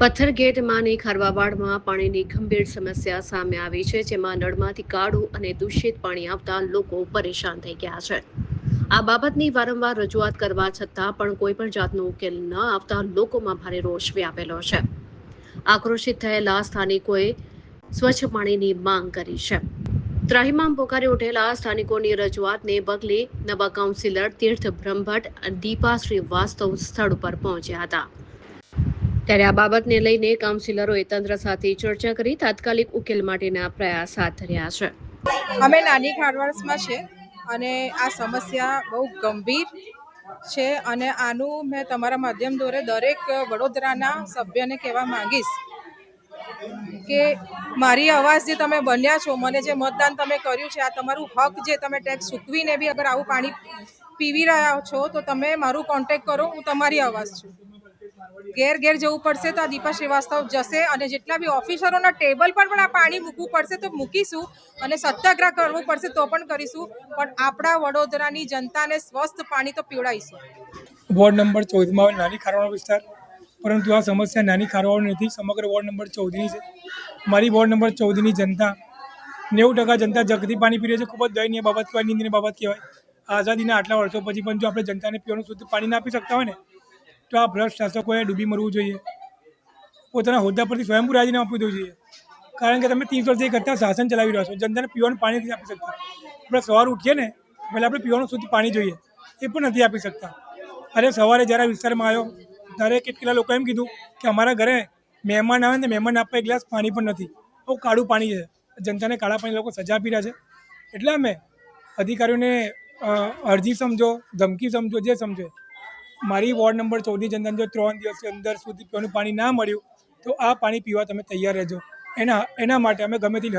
પથ્થરગેટમાંની ખારવાવાડમાં પાણીની ગંભીર સમસ્યા સામે આવી છે, જેમાં નળમાંથી કાળું અને દૂષિત પાણી આવતા લોકો પરેશાન થઈ ગયા છે. આ બાબતની વારંવાર રજૂઆત કરવા છતાં પણ કોઈ પણ જાતનો ઉકેલ ન આવતા લોકોમાં ભારે રોષ વ્યાપેલો છે. આક્રોશિત થયેલા સ્થાનિકોએ સ્વચ્છ પાણીની માંગ કરી છે. ત્રાહિમામ પોકારી ઉઠેલા સ્થાનિકોની રજૂઆતને પગલે નવા કાઉન્સિલર તીર્થ બ્રહ્મભટ્ટ અને દીપા શ્રીવાસ્તવ સ્થળ પર પહોંચ્યા હતા. ત્યારે આ બાબતને લઈને કાઉન્સિલરોએ તંત્ર સાથે ચર્ચા કરી તાત્કાલિક ઉકેલ માટેના પ્રયાસ હાથ ધર્યા છે. અમે નાની ખારવાડમાં છે અને આ સમસ્યા બહુ ગંભીર છે અને આનું મેં તમારા માધ્યમ દ્વારા દરેક વડોદરાના સભ્યને કહેવા માંગીશ કે મારી અવાજ જે તમે બન્યા છો, મને જે મતદાન તમે કર્યું છે, આ તમારું હક જે તમે ટેક્સ ચૂકવીને બી અગર આવું પાણી પીવી રહ્યા છો તો તમે મારું કોન્ટેક્ટ કરો, હું તમારી અવાજ છું. ઘેર ઘેર જવું પડશે તો આ દીપા શ્રીવાસ્તવ જશે અને જેટલા બી ઓફિસરોના ટેબલ પર પણ આ પાણી મૂકવું પડશે તો મૂકીશું અને સત્યાગ્રહ કરવું પડશે તો પણ કરીશું, પણ આપણા વડોદરાની જનતાને સ્વસ્થ પાણી તો પીવડાવીશું. વોર્ડ નંબર 14માં નાની ખારવાડ વિસ્તાર, પરંતુ આ સમસ્યા નાની ખારવાડ નથી, સમગ્ર વોર્ડ નંબર 14ની છે. મારી વોર્ડ નંબર 14ની જનતા 90% જનતા જગથી પાણી પી રહી છે. ખૂબ જ દયનીય બાબત કહેવાય, નિંદનીય બાબત કહેવાય. આઝાદીના આટલા વર્ષો પછી પણ જો આપણે જનતાને પીવાનું શુદ્ધ પાણી ના આપી શકતા હોય ને તો આ ભ્રષ્ટ શાસકોએ ડૂબી મરવું જોઈએ. પોતાના હોદ્દા પરથી સ્વયંભૂ રાજીનામું આપી દેવું જોઈએ. કારણ કે તમે 30 વર્ષથી કરતા શાસન ચલાવી રહ્યા છો, જનતાને પીવાનું પાણી નથી આપી શકતા. આપણે સવાર ઉઠીએ ને પહેલાં આપણે પીવાનું શુદ્ધ પાણી જોઈએ, એ પણ નથી આપી શકતા. અરે સવારે જ્યારે વિસ્તારમાં આવ્યો ત્યારે કેટલા લોકો એમ કીધું કે અમારા ઘરે મહેમાન આવે ને મહેમાન આપવા એક ગ્લાસ પાણી પણ નથી, બહુ કાળું પાણી છે. જનતાને કાળા પાણી લોકો સજા આપી રહ્યા છે. એટલે અમે અધિકારીઓને અરજી સમજો, ધમકી સમજો, જે સમજો, મારી વોર્ડ નંબર 14ની જનતાને જો 3 દિવસની અંદર સુધી પીવાનું પાણી ના મળ્યું તો આ પાણી પીવા તમે તૈયાર રહેજો. એના માટે અમે ગમે તે